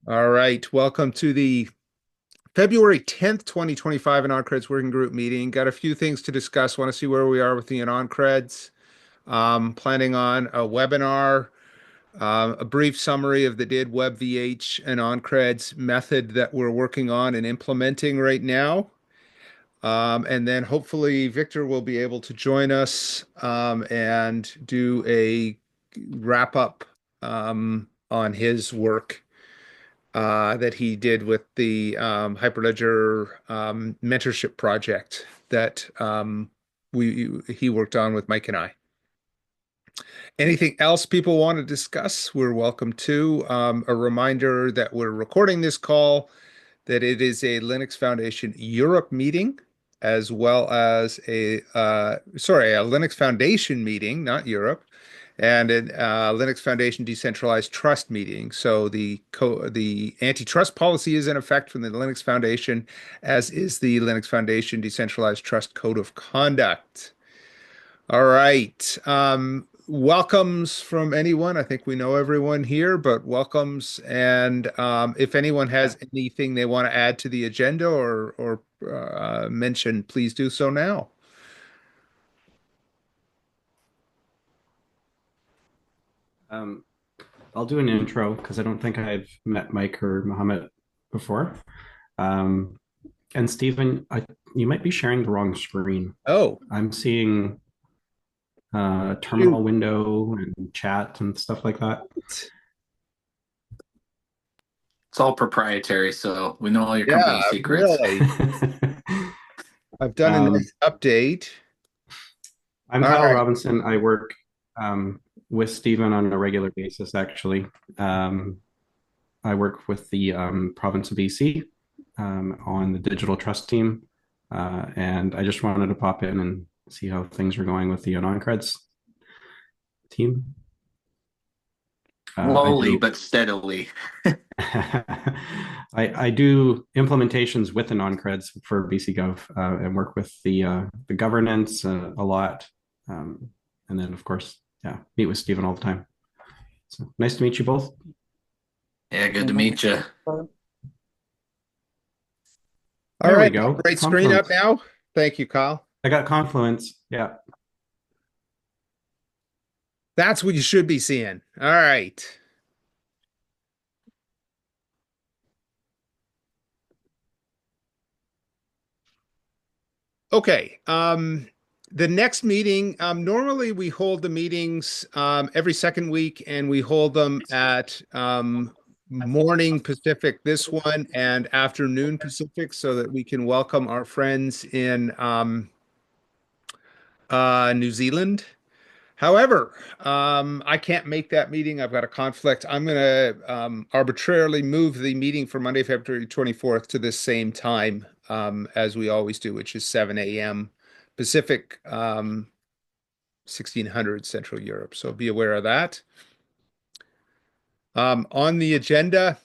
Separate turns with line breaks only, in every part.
All right. Welcome to the February 10th, 2025 AnonCreds Working Group meeting. Got a few things to discuss. Want to see where we are with the AnonCreds. Planning on a webinar, a brief summary of the did webvh and AnonCreds method that we're working on and implementing right now. And then hopefully Victor will be able to join us and do a wrap up on his work that he did with the Hyperledger mentorship project that he worked on with Mike and I. Anything else people want to discuss, we're welcome to. A reminder that we're recording this call, that it is a Linux Foundation Europe meeting, as well as a Linux Foundation meeting, not Europe, and a Linux Foundation Decentralized Trust meeting. So the antitrust policy is in effect from the Linux Foundation, as is the Linux Foundation Decentralized Trust Code of Conduct. All right. Welcomes from anyone. I think we know everyone here, but welcomes. And if anyone has anything they want to add to the agenda or mention, please do so now.
Um, I'll do an intro because I don't think I've met Mike or Mohammed before. Um, and Stephen, you might be sharing the wrong screen.
Oh,
I'm seeing a terminal
you.
window and chat and stuff like that.
It's all proprietary, so we know all your
Yeah,
company secrets.
really. I've done a
Um,
nice update.
I'm
All
Kyle
right.
Robinson. I work with Stephen on a regular basis, actually. I work with the province of BC on the digital trust team. And I just wanted to pop in and see how things are going with the AnonCreds team. I
Slowly
do
but steadily.
I do implementations with AnonCreds for BC Gov and work with the governance a lot. And then of course, yeah, meet with Stephen all the time. So nice to meet you both.
Yeah, good to meet you.
All
There we
right.
go.
Great screen up
Confluence.
now. Thank you, Kyle.
I got Confluence. Yeah.
That's what you should be seeing. All right. Okay. The next meeting, normally we hold the meetings every second week, and we hold them at morning Pacific this one and afternoon Pacific, so that we can welcome our friends in New Zealand. However, I can't make that meeting. I've got a conflict. I'm going to arbitrarily move the meeting for Monday, February 24th to this same time as we always do, which is 7 a.m. Pacific, 1600 Central Europe. So be aware of that. On the agenda,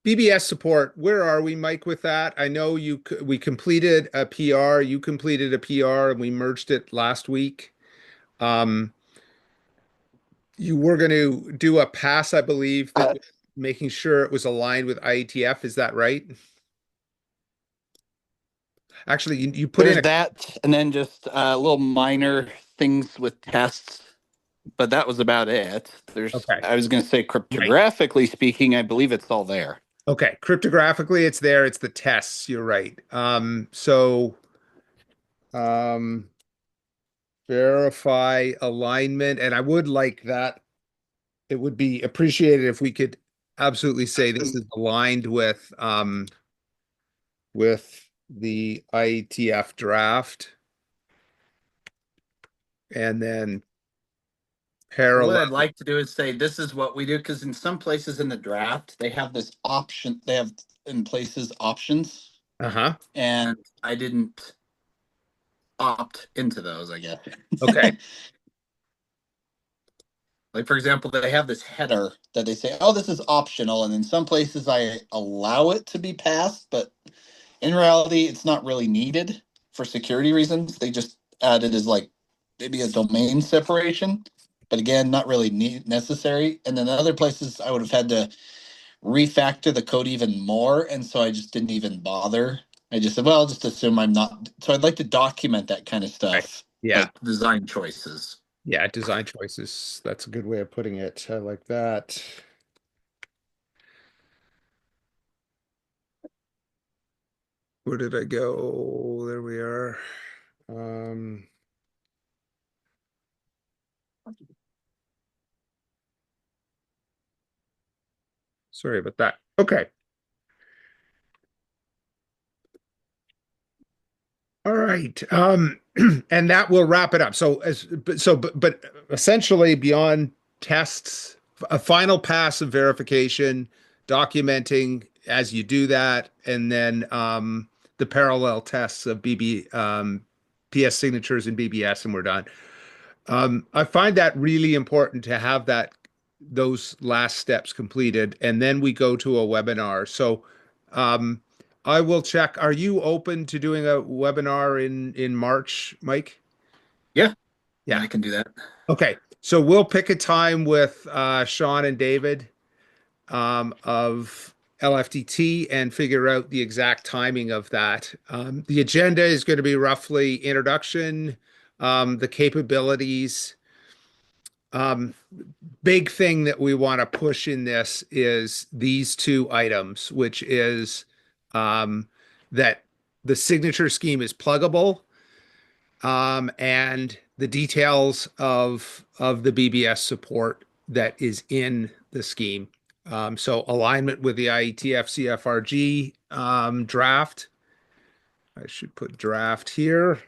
BBS support. Where are we, Mike, with that? I know we completed a PR. You completed a PR, and we merged it last week. Um, You were going to do a pass, I believe, that was making sure it was aligned with IETF. Is that right? Actually, you put in
There's
a
that, and then just little minor things with tests, but that was about it.
okay,
I was going to say,
right.
cryptographically speaking, I believe it's all there.
Okay, cryptographically, it's there. It's the tests. You're right. Um, verify alignment, and I would like that. It would be appreciated if we could absolutely say this is aligned with the IETF draft, and then
What
parallel.
I'd like to do is say this is what we do, because in some places in the draft they have this option. They have in places options,
Uh-huh.
and I didn't opt into those, I guess.
Okay.
Like, for example, they have this header that they say, oh, this is optional. And in some places I allow it to be passed, but in reality, it's not really needed for security reasons. They just add it as like maybe a domain separation, but again, not really necessary. And then other places I would have had to refactor the code even more. And so I just didn't even bother. I just said, well, I'll just assume I'm not. So I'd like to document that kind of
Right.
stuff.
Yeah.
Like design choices.
Yeah. Design choices. That's a good way of putting it. I like that. Where did I go? There we are. Sorry about that. Okay. All right. And that will wrap it up. But essentially beyond tests, a final pass of verification, documenting as you do that, and then the parallel tests of PS signatures and BBS, and we're done. I find that really important to have those last steps completed, and then we go to a webinar. So um, I will check. Are you open to doing a webinar in March, Mike?
Yeah,
Yeah.
I can do that.
Okay. So we'll pick a time with Sean and David of LFTT and figure out the exact timing of that. The agenda is going to be roughly introduction, the capabilities. Big thing that we want to push in this is these two items, which is that the signature scheme is pluggable, and the details of the BBS support that is in the scheme. So alignment with the IETF CFRG draft. I should put draft here.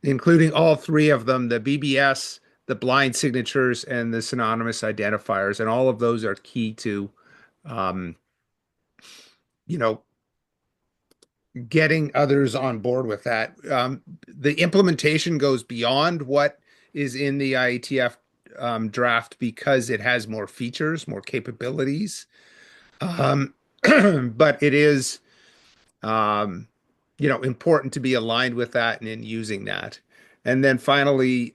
Including all three of them, the BBS, the blind signatures, and the synonymous identifiers. And all of those are key to, um, you know, getting others on board with that. The implementation goes beyond what is in the IETF draft because it has more features, more capabilities. But it is, important to be aligned with that and in using that. And then finally,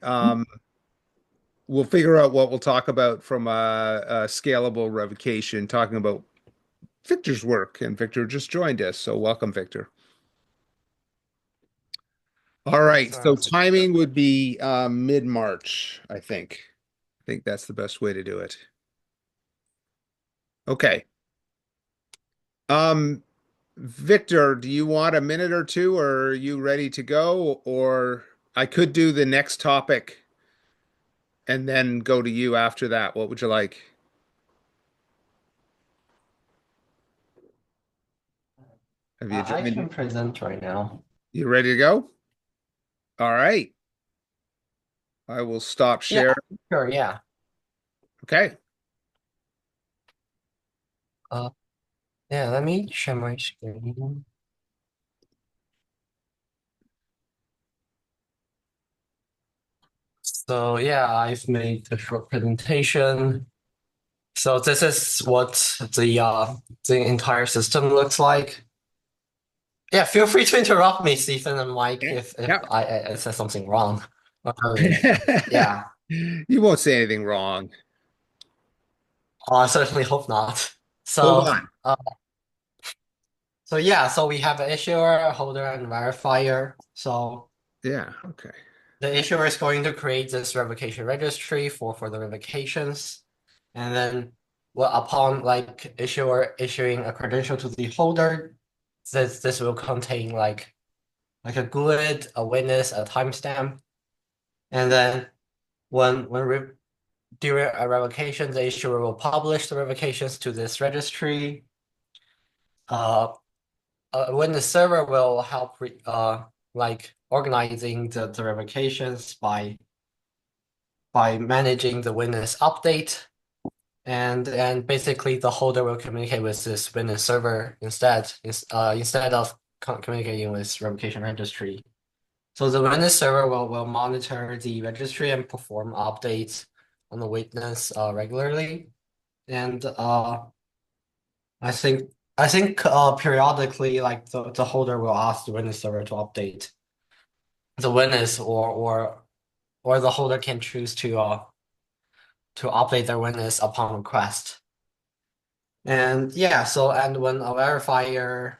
we'll figure out what we'll talk about from a scalable revocation, talking about Victor's work. And Victor just joined us. So welcome, Victor. All right. So timing would be mid-March, I think. I think that's the best way to do it. Okay. Victor, do you want a minute or two, or are you ready to go? Or I could do the next topic and then go to you after that. What would you like? Have you
I
joined?
can present right now.
You ready to go? All right. I will stop
Yeah,
share.
sure, yeah.
Okay.
Yeah, let me share my screen. So yeah, I've made a short presentation. So this is what the entire system looks like. Yeah, feel free to interrupt me, Stephen and Mike, if
Yeah.
I said something wrong. Yeah,
You won't say anything wrong.
I certainly hope not.
Hold
So
on.
so yeah, so we have an issuer, a holder, and verifier. So
Yeah. Okay.
the issuer is going to create this revocation registry for the revocations, and then upon like issuer issuing a credential to the holder, this will contain like a GUID, a witness, a timestamp, and then during a revocation, the issuer will publish the revocations to this registry. A witness server will help like organizing the revocations by managing the witness update, and basically the holder will communicate with this witness server instead of communicating with revocation registry. So the witness server will monitor the registry and perform updates on the witness regularly, and I think periodically like the holder will ask the witness server to update the witness, or the holder can choose to to update their witness upon request. And yeah, so and when a verifier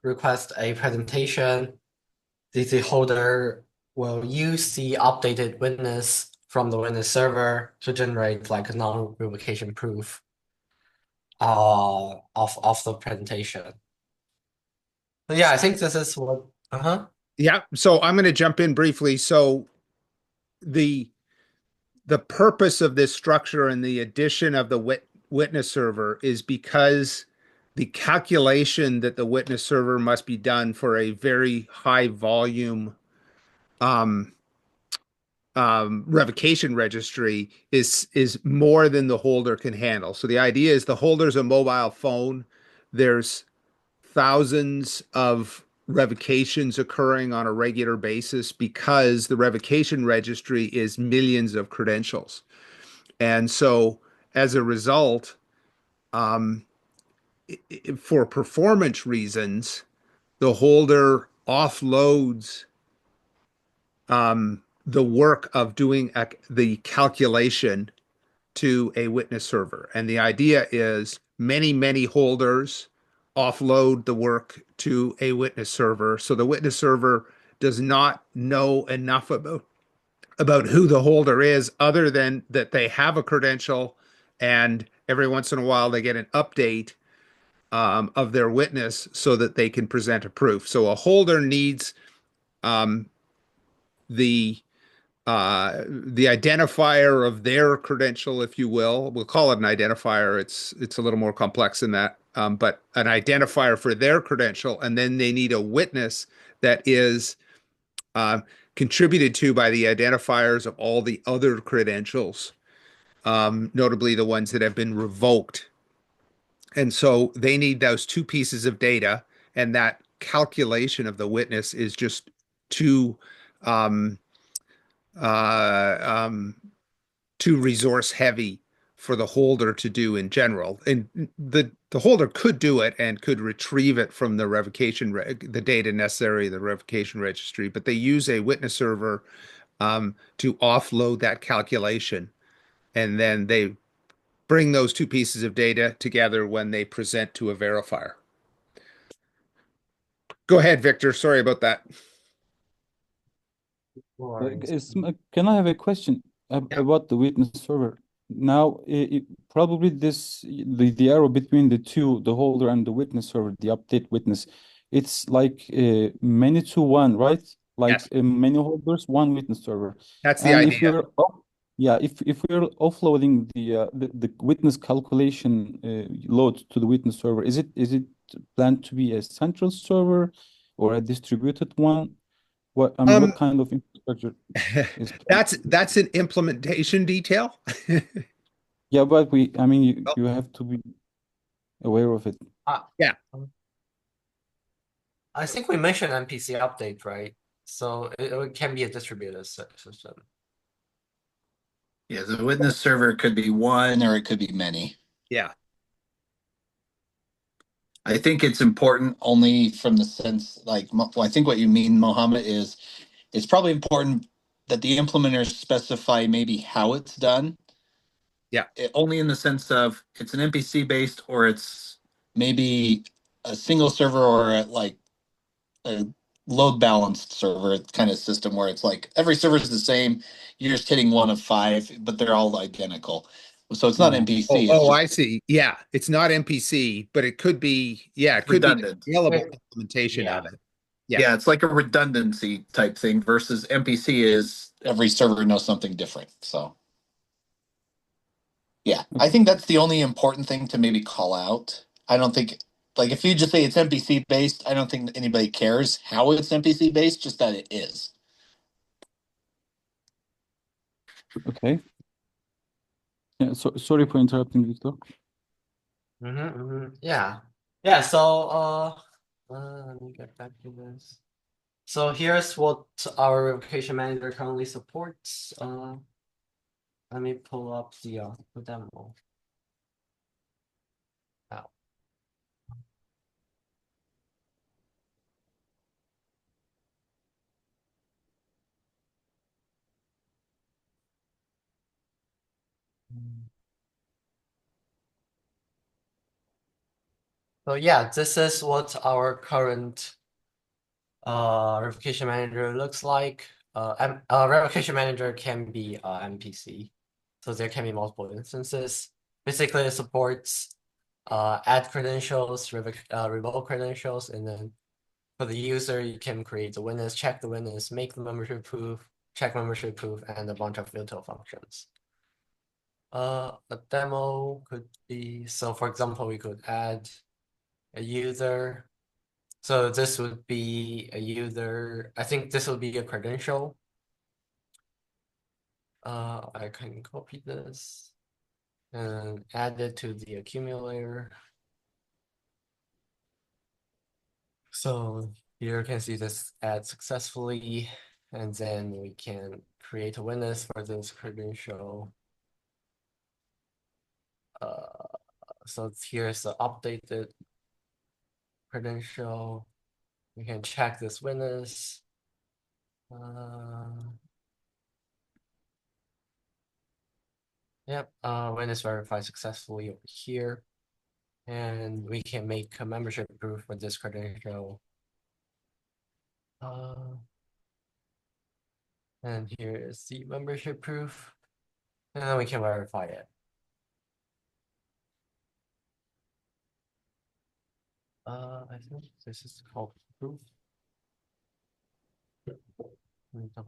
requests a presentation, the holder will use the updated witness from the witness server to generate like a non-revocation proof of the presentation. So yeah, I think this is what
Yeah. So I'm going to jump in briefly. So the purpose of this structure and the addition of the witness server is because the calculation that the witness server must be done for a very high volume um, revocation registry is more than the holder can handle. So the idea is the holder's a mobile phone. There's thousands of revocations occurring on a regular basis because the revocation registry is millions of credentials. And so as a result, for performance reasons, the holder offloads the work of doing the calculation to a witness server. And the idea is many holders offload the work to a witness server. So the witness server does not know enough about who the holder is other than that they have a credential and every once in a while they get an update of their witness so that they can present a proof. So a holder needs um, the identifier of their credential, if you will. We'll call it an identifier. It's a little more complex than that, but an identifier for their credential, and then they need a witness that is contributed to by the identifiers of all the other credentials, notably the ones that have been revoked. And so they need those two pieces of data, and that calculation of the witness is just too um, uh, um, too resource heavy for the holder to do in general. And the holder could do it and could retrieve it from the the data necessary, the revocation registry, but they use a witness server to offload that calculation. And then they bring those two pieces of data together when they present to a verifier. Go ahead, Victor. Sorry about that.
Can I have a question about the witness server? Now, probably the arrow between the two, the holder and the witness server, the update witness, it's like many to one, right? Like
Yes.
many holders, one witness server.
That's the
And if
idea.
if we're offloading the witness calculation load to the witness server, is it planned to be a central server or a distributed one? What kind of infrastructure is
that's an implementation detail.
Yeah, but I mean,
Oh.
you have to be aware of it.
Yeah.
I think we mentioned MPC update, right? So it can be a distributed system.
Yeah, the witness server could be one or it could be many.
Yeah.
I think it's important only from the sense, like, I think what you mean, Mohammed, is it's probably important that the implementers specify maybe how it's done.
Yeah.
Only in the sense of it's an MPC based or it's maybe a single server or like a load balanced server kind of system where it's like every server is the same. You're just hitting one of five, but they're all identical. So it's not
Yeah.
MPC. It's just
I see. Yeah, it's not MPC, but it could be. Yeah, it could
redundant.
be a scalable implementation of it. Yeah.
Yeah, it's like a redundancy type thing versus MPC is every server knows something different. So yeah, I think that's the only important thing to maybe call out. I don't think, like, if you just say it's MPC based, I don't think anybody cares how it's MPC based, just that it is.
Okay. Yeah. So sorry for interrupting, Victor.
Yeah. Yeah. So let me get back to this. So here's what our revocation manager currently supports. Let me pull up the demo. Now. So yeah, this is what our current revocation manager looks like. Revocation manager can be MPC, so there can be multiple instances. Basically, it supports add credentials, revoke credentials, and then for the user, you can create the witness, check the witness, make the membership proof, check membership proof, and a bunch of filter functions. A demo could be, so for example, we could add a user. So this would be a user. I think this would be a credential. I can copy this and add it to the accumulator. So here you can see this add successfully, and then we can create a witness for this credential. So here's the updated credential. We can check this witness. Yep, witness verified successfully over here. And we can make a membership proof for this credential. And here is the membership proof. And then we can verify it. I think this is called proof.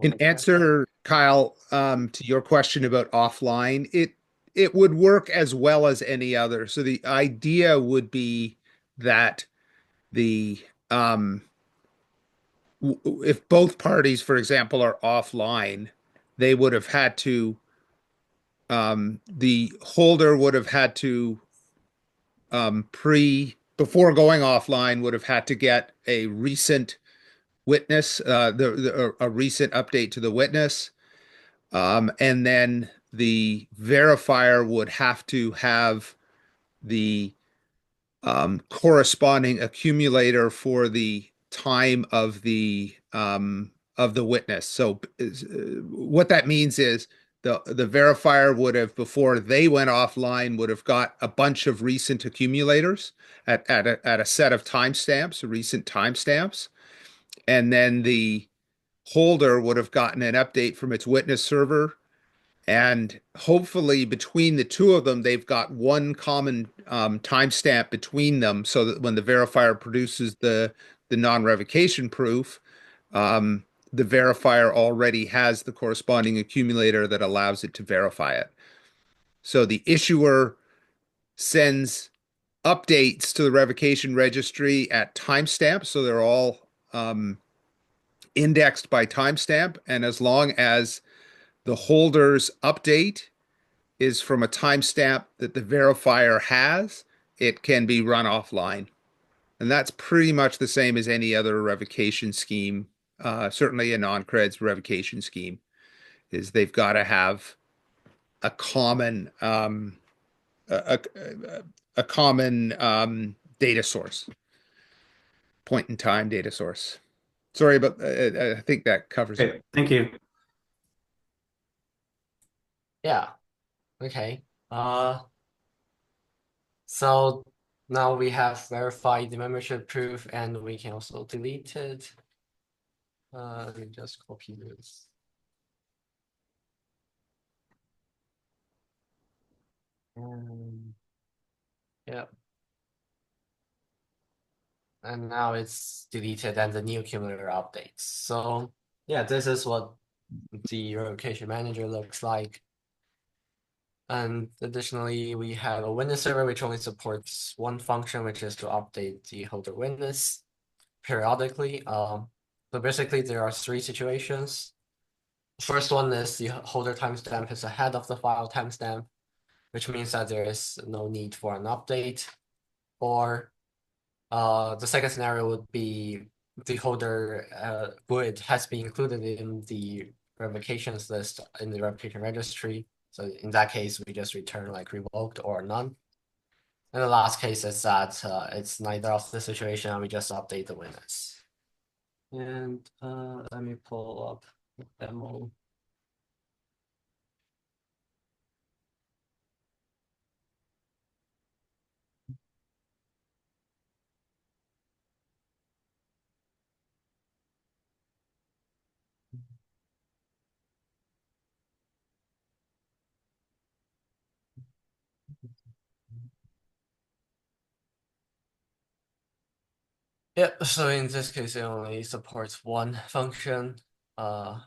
In answer, Kyle, to your question about offline, it would work as well as any other. So the idea would be that the if both parties, for example, are offline, they would have had to the holder would have had to before going offline would have had to get a recent witness, a recent update to the witness. And then the verifier would have to have the corresponding accumulator for the time of the witness. So what that means is the verifier would have, before they went offline, would have got a bunch of recent accumulators at a set of timestamps, recent timestamps, and then the holder would have gotten an update from its witness server, and hopefully between the two of them, they've got one common timestamp between them, so that when the verifier produces the non-revocation proof, the verifier already has the corresponding accumulator that allows it to verify it. So the issuer sends updates to the revocation registry at timestamp, so they're all indexed by timestamp, and as long as the holder's update is from a timestamp that the verifier has, it can be run offline. And that's pretty much the same as any other revocation scheme. Certainly a AnonCreds revocation scheme is they've got to have a common a common data source, point in time data source. Sorry, but I think that covers it.
Okay, thank you.
Yeah. Okay. So now we have verified the membership proof, and we can also delete it. Let me just copy this. Yeah. And now it's deleted and the new accumulator updates. So yeah, this is what the revocation manager looks like. And additionally, we have a witness server which only supports one function, which is to update the holder witness periodically. So basically, there are three situations. First one is the holder timestamp is ahead of the file timestamp, which means that there is no need for an update. Or the second scenario would be the holder GUID has been included in the revocations list in the revocation registry. So in that case, we just return like revoked or none. And the last case is that it's neither of the situation, and we just update the witness. And let me pull up the demo. Yep, so in this case, it only supports one function. I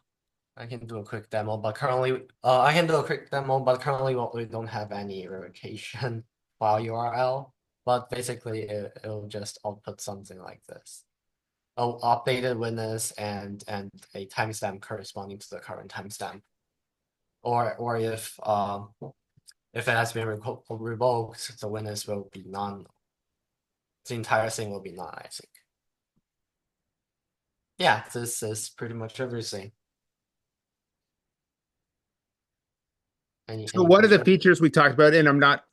can do a quick demo, but currently, we don't have any revocation file URL. But basically, it'll just output something like this: an updated witness and a timestamp corresponding to the current timestamp. Or if it has been revoked, the witness will be none. The entire thing will be none, I think. Yeah, this is pretty much everything.
So one of the
questions?
features we talked about, and I'm not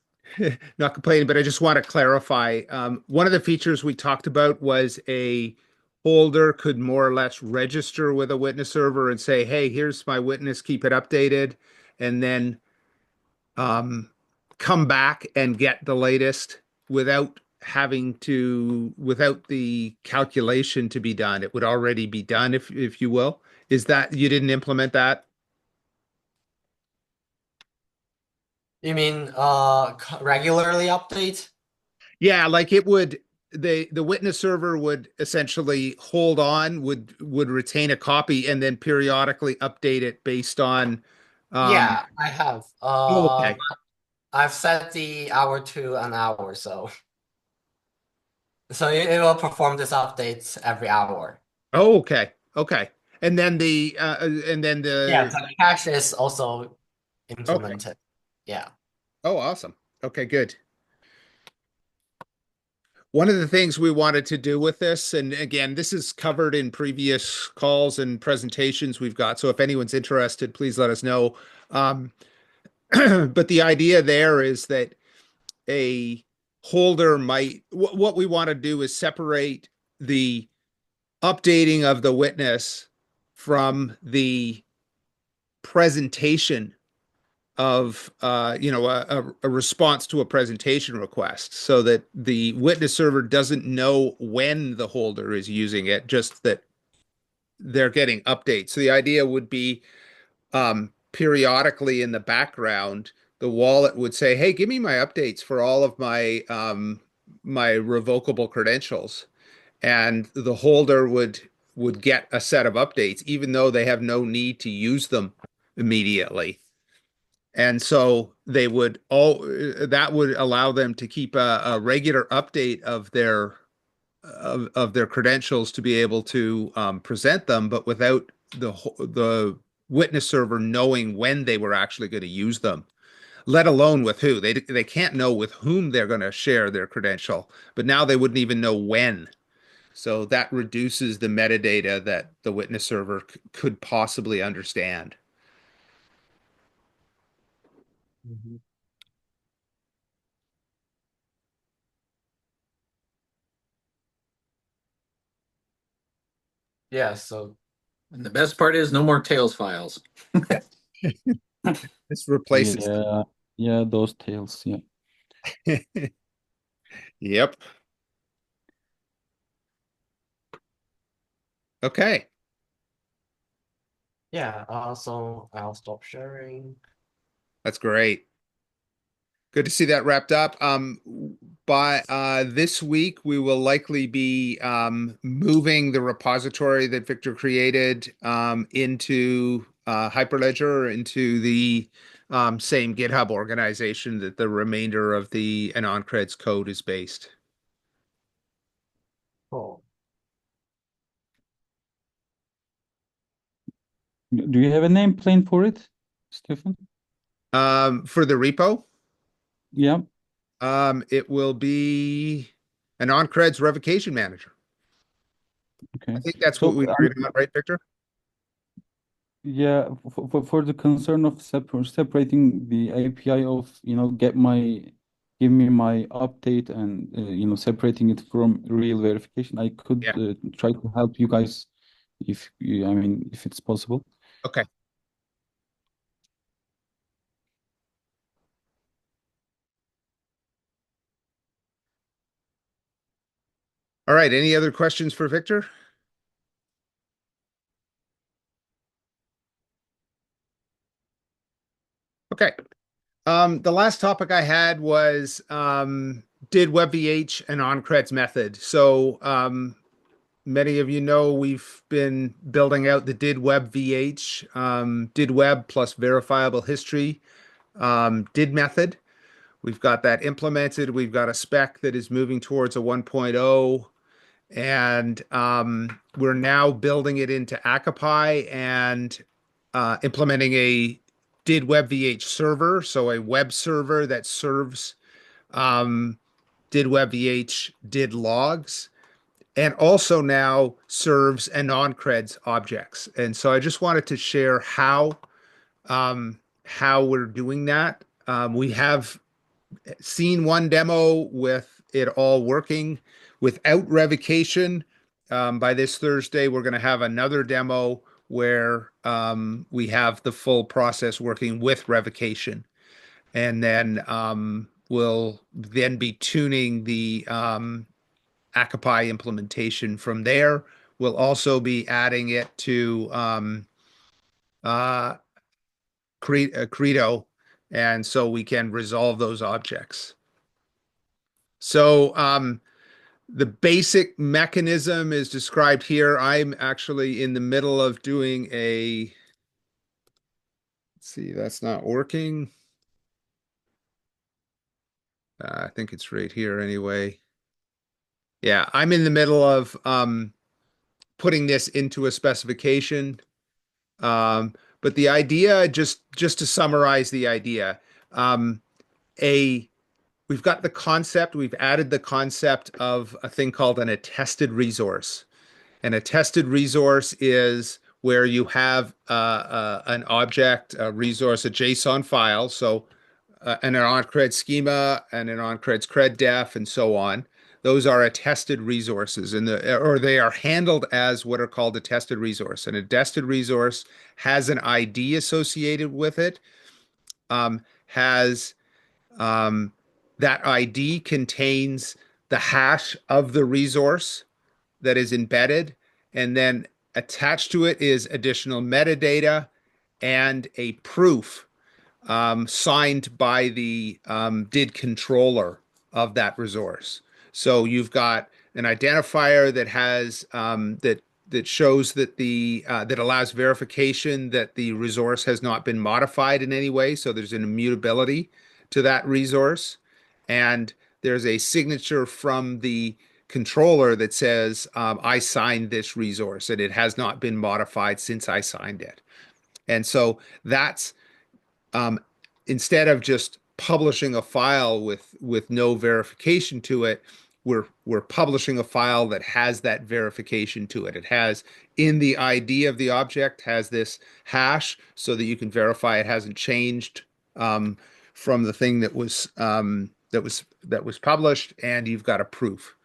not complaining, but I just want to clarify. One of the features we talked about was a holder could more or less register with a witness server and say, "Hey, here's my witness, keep it updated," and then come back and get the latest without without the calculation to be done. It would already be done, if you will. Is that you didn't implement that?
You mean regularly update?
Yeah, like it would the witness server would essentially hold on, would retain a copy and then periodically update it based on
Yeah, I have.
okay.
I've set the hour to an hour, so it will perform this updates every hour.
Oh, okay. Okay. And then
Yeah,
the
the cache is also
okay.
implemented. Yeah.
Oh, awesome. Okay, good. One of the things we wanted to do with this, and again, this is covered in previous calls and presentations we've got. So if anyone's interested, please let us know. But the idea there is that a holder might, what we want to do is separate the updating of the witness from the presentation of a response to a presentation request, so that the witness server doesn't know when the holder is using it, just that they're getting updates. So the idea would be periodically in the background, the wallet would say, "Hey, give me my updates for all of my revocable credentials," and the holder would get a set of updates, even though they have no need to use them immediately. And so they would all that would allow them to keep a regular update of their credentials to be able to present them, but without the witness server knowing when they were actually going to use them, let alone with who. They can't know with whom they're going to share their credential, but now they wouldn't even know when. So that reduces the metadata that the witness server could possibly understand.
Mhm. Yeah, so
And the best part is no more Tails files.
This replaces.
Yeah, yeah, those tails. Yeah.
Yep. Okay.
yeah, so I'll stop sharing.
That's great. Good to see that wrapped up. By this week, we will likely be moving the repository that Victor created into Hyperledger, into the same GitHub organization that the remainder of the AnonCreds code is based.
Cool.
Do you have a name plan for it, Stefan?
For the repo,
Yeah.
it will be AnonCreds Revocation Manager.
Okay.
I think that's what
So
we agreed on, right, Victor?
yeah, for the concern of separating the API of, give me my update and, separating it from real verification, I could
Yeah.
try to help you guys if it's possible.
Okay. All right. Any other questions for Victor? Okay. The last topic I had was did webvh and AnonCreds method. So many of you know, we've been building out the did webvh, did web plus verifiable history, did method. We've got that implemented. We've got a spec that is moving towards a 1.0, and we're now building it into Akapai and implementing a did webvh server, so a web server that serves did webvh did logs, and also now serves AnonCreds objects. And so I just wanted to share how we're doing that. We have seen one demo with it all working without revocation. By this Thursday, we're going to have another demo where we have the full process working with revocation. And then we'll then be tuning the Akapai implementation from there. We'll also be adding it to Credo, and so we can resolve those objects. So the basic mechanism is described here. I'm actually in the middle of doing let's see, that's not working. I think it's right here anyway. Yeah, I'm in the middle of putting this into a specification. But the idea, just to summarize the idea, we've got the concept, we've added the concept of a thing called an attested resource. An attested resource is where you have an object, a resource, a JSON file, so an AnonCreds schema, an AnonCreds cred def, and so on. Those are attested resources, or they are handled as what are called attested resource. An attested resource has an ID associated with it, that ID contains the hash of the resource that is embedded, and then attached to it is additional metadata and a proof signed by the did controller of that resource. So you've got an identifier that has that shows that that allows verification that the resource has not been modified in any way. So there's an immutability to that resource, and there's a signature from the controller that says I signed this resource and it has not been modified since I signed it. And so that's instead of just publishing a file with no verification to it, we're publishing a file that has that verification to it. It has in the ID of the object has this hash so that you can verify it hasn't changed from the thing that was published, and you've got a proof.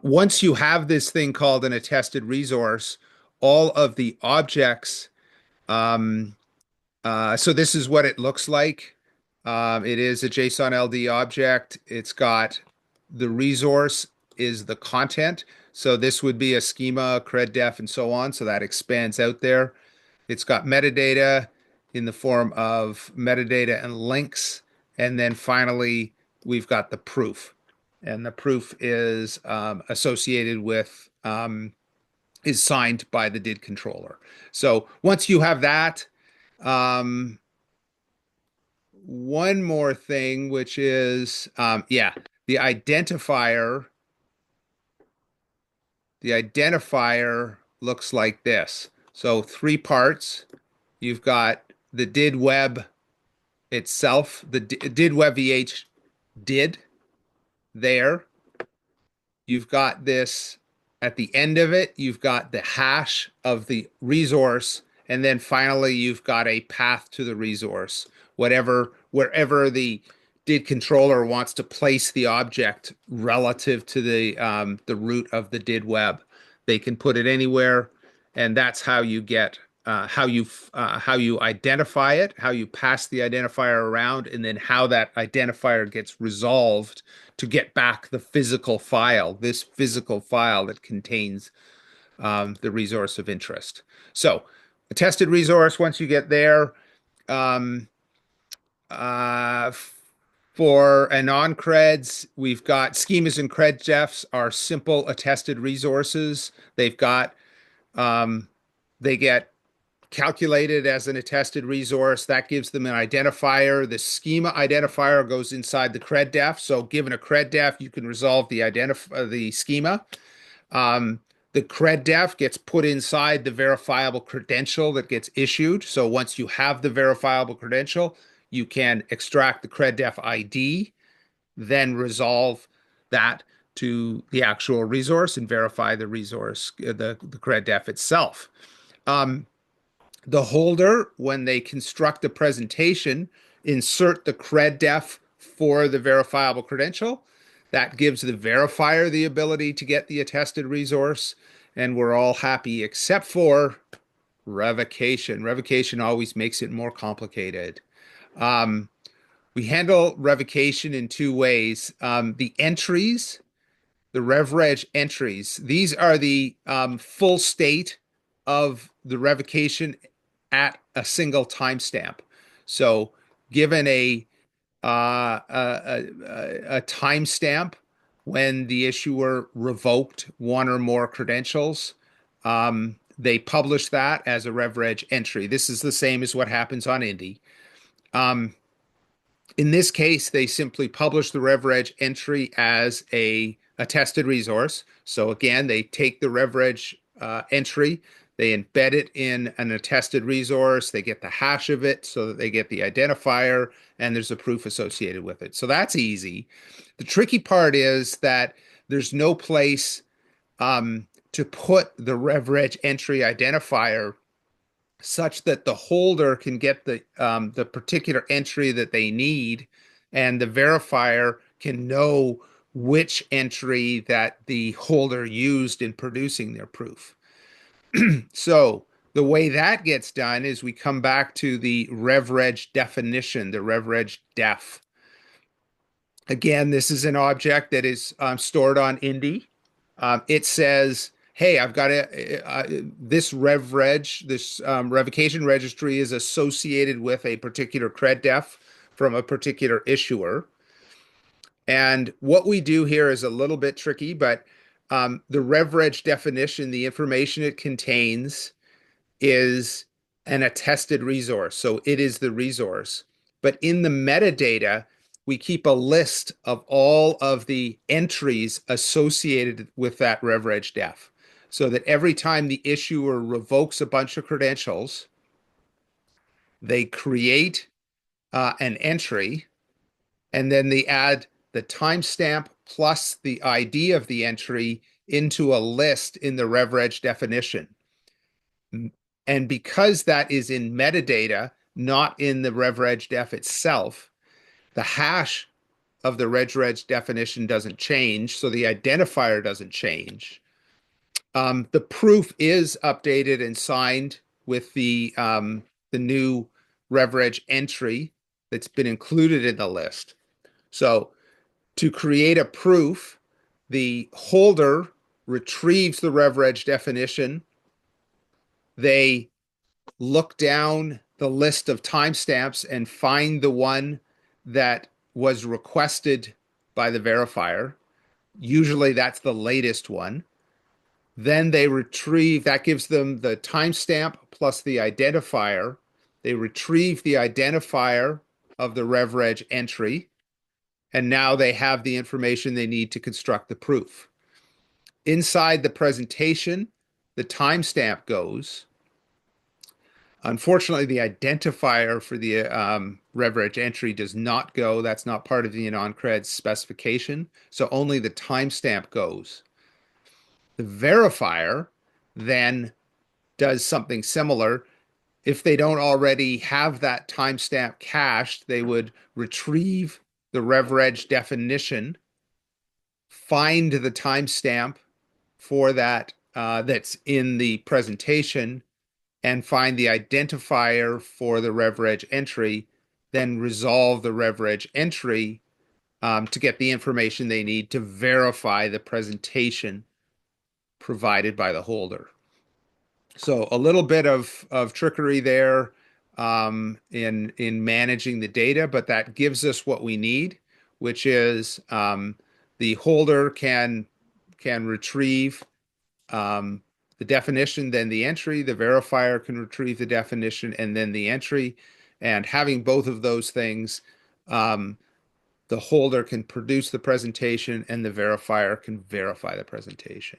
Once you have this thing called an attested resource, all of the objects. So this is what it looks like. It is a JSON LD object. It's got the resource is the content. So this would be a schema, cred def, and so on. So that expands out there. It's got metadata in the form of metadata and links. And then finally, we've got the proof. And the proof is associated with, is signed by the did controller. So once you have that, one more thing, which is, the identifier. The identifier looks like this. So 3 parts. You've got the did web itself, the did webvh did there. You've got this at the end of it. You've got the hash of the resource. And then finally, you've got a path to the resource, wherever the did controller wants to place the object relative to the root of the did web. They can put it anywhere, and that's how you get how you identify it, how you pass the identifier around, and then how that identifier gets resolved to get back the physical file, this physical file that contains the resource of interest. So a tested resource, once you get there, For AnonCreds, we've got schemas and cred defs are simple attested resources. They've got they get calculated as an attested resource. That gives them an identifier. The schema identifier goes inside the cred def. So given a cred def, you can resolve the schema. The cred def gets put inside the verifiable credential that gets issued. So once you have the verifiable credential, you can extract the cred def ID, then resolve that to the actual resource and verify the resource, the cred def itself. The holder, when they construct a presentation, insert the cred def for the verifiable credential. That gives the verifier the ability to get the attested resource, and we're all happy except for revocation. Revocation always makes it more complicated. We handle revocation in two ways. The entries, the RevReg entries, these are the full state of the revocation at a single timestamp. So given a timestamp when the issuer revoked one or more credentials, they publish that as a RevReg entry. This is the same as what happens on Indy. In this case, they simply publish the RevReg entry as a attested resource. So again, they take the RevReg entry, they embed it in an attested resource, they get the hash of it so that they get the identifier, and there's a proof associated with it. So that's easy. The tricky part is that there's no place to put the RevReg entry identifier such that the holder can get the particular entry that they need, and the verifier can know which entry that the holder used in producing their proof. So the way that gets done is we come back to the RevReg definition, the RevReg def. Again, this is an object that is stored on Indy. It says, hey, I've got this RevReg, this revocation registry is associated with a particular cred def from a particular issuer. And what we do here is a little bit tricky, but the RevReg definition, the information it contains is an attested resource. So it is the resource. But in the metadata, we keep a list of all of the entries associated with that RevReg def, so that every time the issuer revokes a bunch of credentials, they create an entry, and then they add the timestamp plus the ID of the entry into a list in the RevReg definition. And because that is in metadata, not in the RevReg def itself, the hash of the RevReg definition doesn't change, so the identifier doesn't change. The proof is updated and signed with the new RevReg entry that's been included in the list. So to create a proof, the holder retrieves the RevReg definition. They look down the list of timestamps and find the one that was requested by the verifier. Usually that's the latest one. Then they retrieve, that gives them the timestamp plus the identifier. They retrieve the identifier of the RevReg entry, and now they have the information they need to construct the proof. Inside the presentation, the timestamp goes. Unfortunately, the identifier for the RevReg entry does not go. That's not part of the AnonCreds specification, so only the timestamp goes. The verifier then does something similar. If they don't already have that timestamp cached, they would retrieve the RevReg definition, find the timestamp for that that's in the presentation, and find the identifier for the RevReg entry, then resolve the RevReg entry to get the information they need to verify the presentation provided by the holder. So a little bit of trickery there in managing the data, but that gives us what we need. which is the holder can retrieve the definition, then the entry. The verifier can retrieve the definition and then the entry. And having both of those things, the holder can produce the presentation and the verifier can verify the presentation.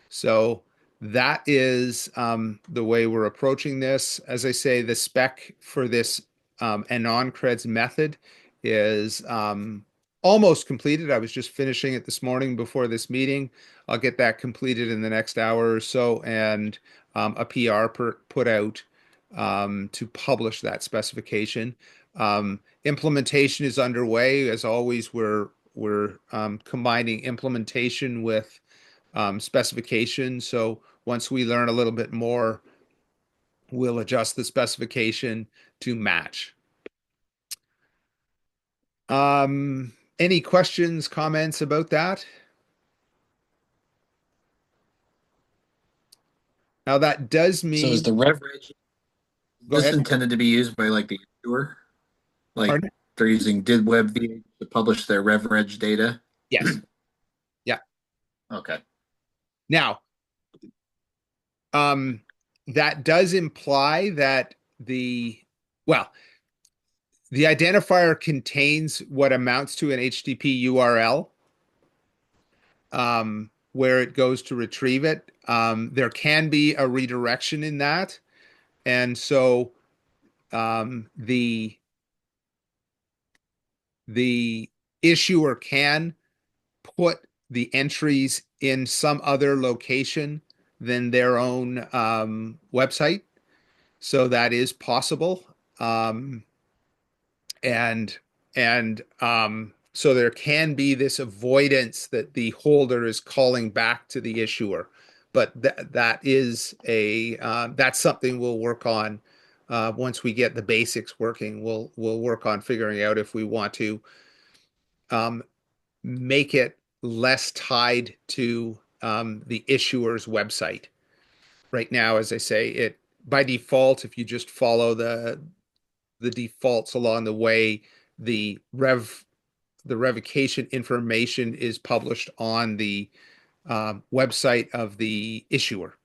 So that is the way we're approaching this. As I say, the spec for this AnonCreds method is almost completed. I was just finishing it this morning before this meeting. I'll get that completed in the next hour or so, and a PR put out to publish that specification. Implementation is underway. As always, we're combining implementation with specification. So once we learn a little bit more, we'll adjust the specification to match. Any questions, comments about that? Now that does mean.
So is the RevReg
Go
this
ahead.
intended to be used by like the issuer? Like
Pardon?
they're using did webvh to publish their RevReg data?
Yes. Yeah.
Okay.
Now, that does imply that the identifier contains what amounts to an HTTP URL where it goes to retrieve it. There can be a redirection in that. And so the issuer can put the entries in some other location than their own website. So that is possible. So there can be this avoidance that the holder is calling back to the issuer, but that's something we'll work on once we get the basics working. We'll work on figuring out if we want to make it less tied to the issuer's website. Right now, as I say, it by default, if you just follow the defaults along the way, the revocation information is published on the website of the issuer.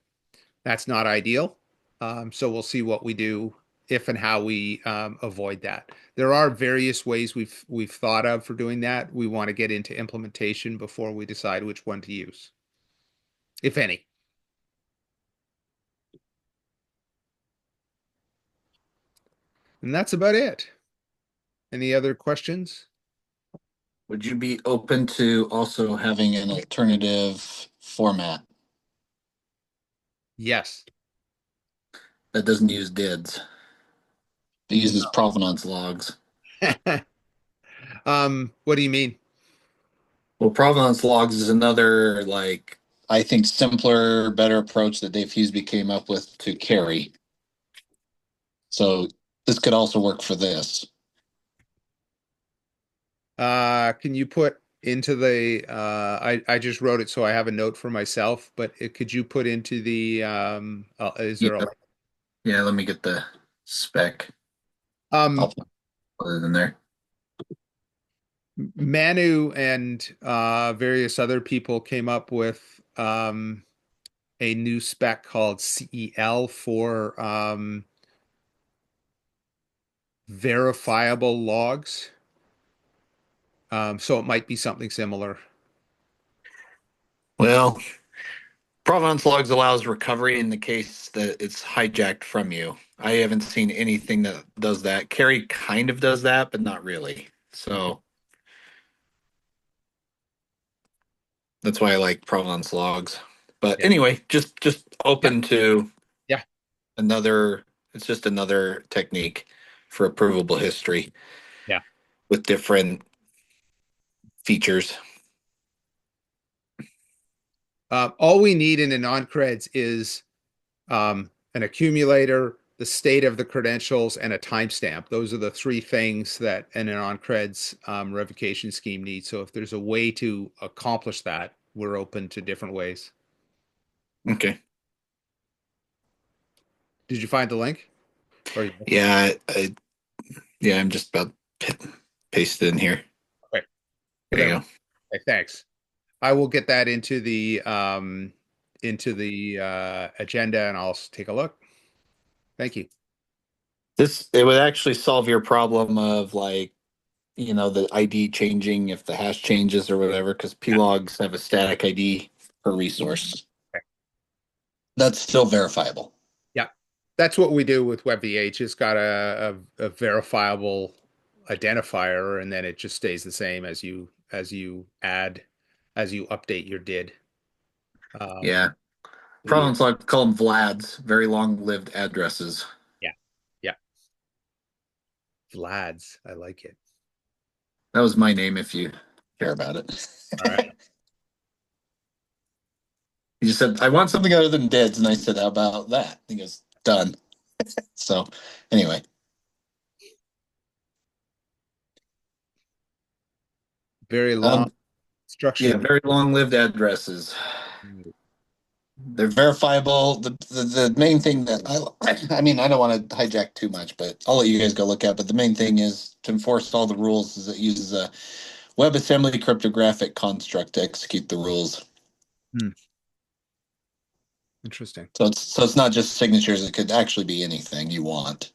That's not ideal. So we'll see what we do if and how we avoid that. There are various ways we've thought of for doing that. We want to get into implementation before we decide which one to use, if any. And that's about it. Any other questions?
Would you be open to also having an alternative format
Yes.
that doesn't use DIDs? It uses provenance logs.
What do you mean?
Well, provenance logs is another like
I think simpler, better approach that Dave Huseby came up with to carry. So this could also work for this.
Can you put into the I just wrote it so I have a note for myself, but could you put into the is there a
yeah, let me get the spec.
I'll
Other than there.
Manu and various other people came up with a new spec called CEL for verifiable logs. So it might be something similar.
Well, provenance logs allows recovery in the case that it's hijacked from you. I haven't seen anything that does that. Carry kind of does that, but not really. So that's why I like provenance logs. But
Yeah.
anyway, just open to
Yeah.
it's just another technique for a provable history.
Yeah.
With different features.
All we need in AnonCreds is an accumulator, the state of the credentials, and a timestamp. Those are the three things that an AnonCreds revocation scheme needs. So if there's a way to accomplish that, we're open to different ways.
Okay.
Did you find the link?
Yeah, I'm just about paste it in here.
Okay. So
There
then,
you go.
okay, thanks. I will get that into the agenda and I'll take a look. Thank you.
It would actually solve your problem of like, the ID changing if the hash changes or whatever, because plogs have a static ID per resource.
Okay.
That's still verifiable.
Yeah, that's what we do with webvh. It's got a verifiable identifier, and then it just stays the same as you update your did.
Yeah.
Yeah,
Province log call them Vlads, very long-lived addresses.
yeah, yeah. Vlad's, I like it.
That was my name if you care about it.
All right.
He just said, I want something other than DIDs. And I said, how about that? He goes, done. So anyway.
Very long structure.
Yeah, very long-lived addresses.
They're verifiable. The main thing that I mean, I don't want to hijack too much, but I'll let you guys go look at. But the main thing is to enforce all the rules is it uses a WebAssembly cryptographic construct to execute the rules.
Interesting.
So it's not just signatures. It could actually be anything you want.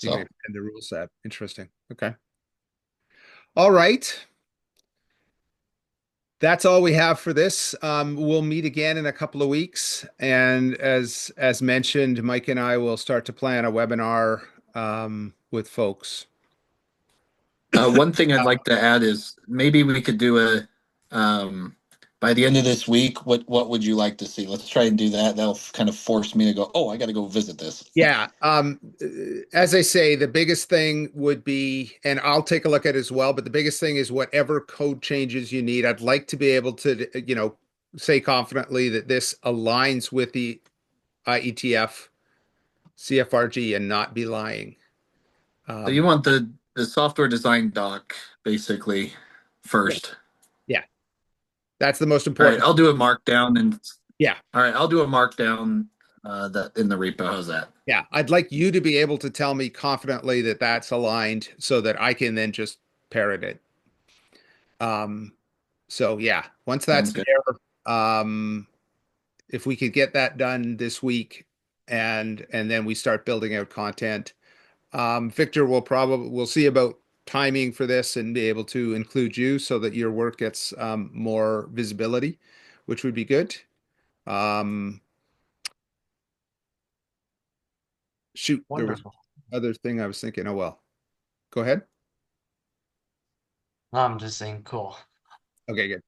You
So
can extend the rule set. Interesting. Okay. All right. That's all we have for this. We'll meet again in a couple of weeks, and as mentioned, Mike and I will start to plan a webinar with folks.
One thing I'd like to add is maybe we could do a
by the end of this week, what would you like to see? Let's try and do that. That'll kind of force me to go, oh, I got to go visit this.
Yeah. As I say, the biggest thing would be, and I'll take a look at it as well, but the biggest thing is whatever code changes you need. I'd like to be able to, say confidently that this aligns with the IETF CFRG and not be lying.
So you want the software design doc basically first.
Yeah. That's the most
All
important.
right, I'll do a markdown and
Yeah.
All right, I'll do a markdown that in the repo. How's that?
Yeah. I'd like you to be able to tell me confidently that that's aligned so that I can then just parrot it. So yeah, once that's
Sounds good.
there, if we could get that done this week and then we start building out content, Victor we'll see about timing for this and be able to include you so that your work gets more visibility, which would be good. Shoot, there was
Wonderful.
other thing I was thinking. Oh well, go ahead.
I'm just saying, cool.
Okay, good.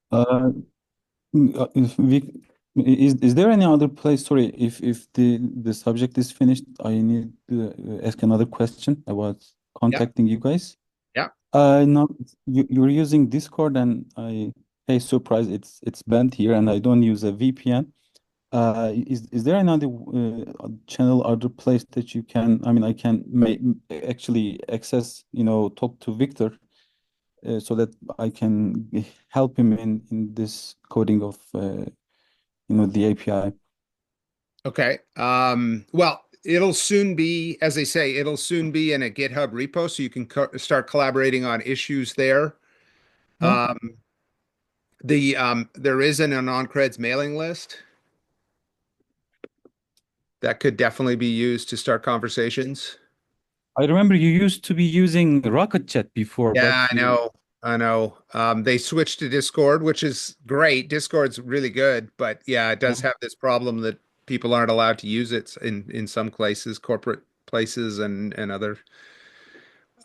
If we, is there any other place? Sorry, if the subject is finished, I need to ask another question about contacting you guys.
Yeah.
No, you're using Discord, and hey, surprise, it's banned here, and I don't use a VPN. Is there another channel, other place that you can? I mean, I can actually access, talk to Victor, so that I can help him in this coding of the API.
Okay. Well, it'll soon be, as they say, it'll soon be in a GitHub repo, so you can start collaborating on issues there.
Yeah.
There is an AnonCreds mailing list that could definitely be used to start conversations.
I remember you used to be using Rocket Chat before, but
Yeah, I know. They switched to Discord, which is great. Discord's really good, but yeah, it does have this problem that people aren't allowed to use it in some places, corporate places and other.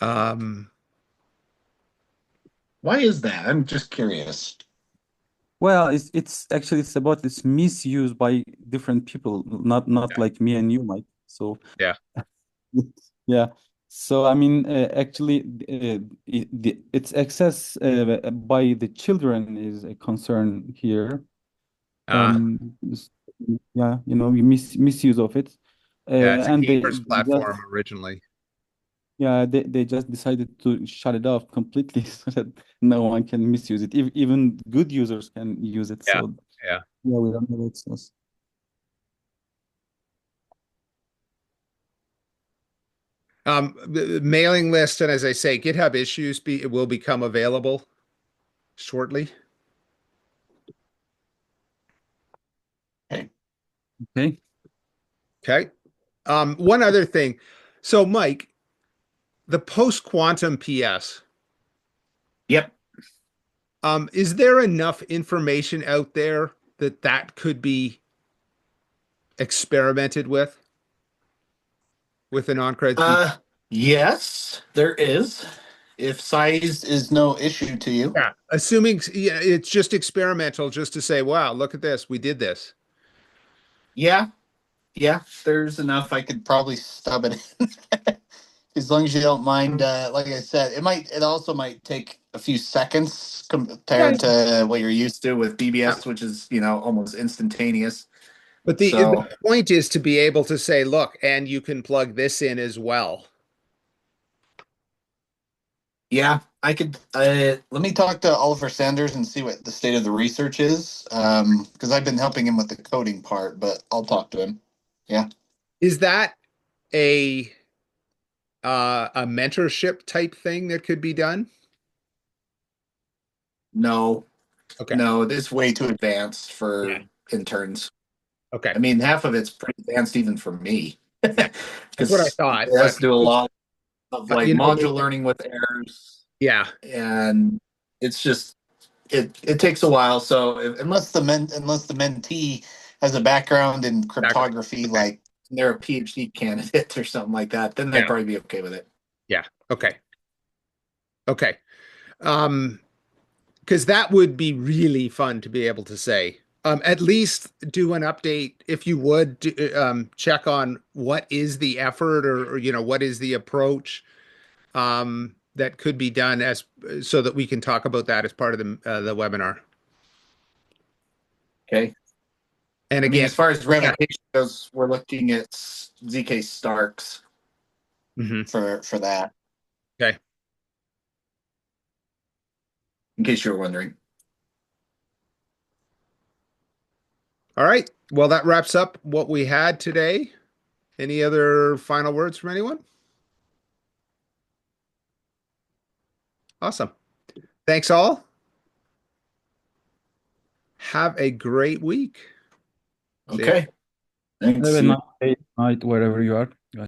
Why is that? I'm just curious.
well, it's actually it's about this misuse by different people, not like me and you, Mike. So
Yeah.
yeah. So I mean, actually, its access by the children is a concern here. s- yeah, misuse of it,
Yeah, it's a
and
gamers
they just
platform originally.
yeah they just decided to shut it off completely so that no one can misuse it. Even good users can use it.
Yeah,
So
yeah.
yeah, we don't know access.
The mailing list, and as I say, GitHub issues will become available shortly.
Okay.
Okay. One other thing. So, Mike, the post-quantum PS,
Yep.
is there enough information out there that could be experimented with an AnonCreds?
Yes, there is. If size
Is no issue to you.
Yeah, assuming it's just experimental, just to say, wow, look at this, we did this.
yeah,
There's enough I could probably stub it in. As long as you don't mind, like I said, it also might take a few seconds compared to what you're used to with BBS, which is, almost instantaneous.
But the
So,
point is to be able to say, look, and you can plug this in as well.
Yeah, I could.
let me talk to Oliver Sanders and see what the state of the research is. Because I've been helping him with the coding part, but I'll talk to him. Yeah.
Is that a mentorship type thing that could be done?
No,
Okay.
no, it's way too advanced for
Yeah.
interns.
Okay.
I mean, half of it's pretty advanced even for me.
That's what I thought.
It has
But
to do a lot of like module learning with errors,
yeah.
and it's just it takes a while. So
Unless the mentee has a background in cryptography,
Okay.
like
they're a PhD candidate or something like that, then they'd probably be okay with it.
Yeah. Okay. Okay. Because that would be really fun to be able to say. At least do an update if you would check on what is the effort or what is the approach that could be done as so that we can talk about that as part of the webinar.
Okay.
And
I mean,
again,
as far as revocation goes, we're looking at ZK Starks for that.
Okay.
In case you were wondering.
All right. Well, that wraps up what we had today. Any other final words from anyone? Awesome. Thanks all. Have a great week.
Okay. Thanks.
Have a nice day, night, wherever you are.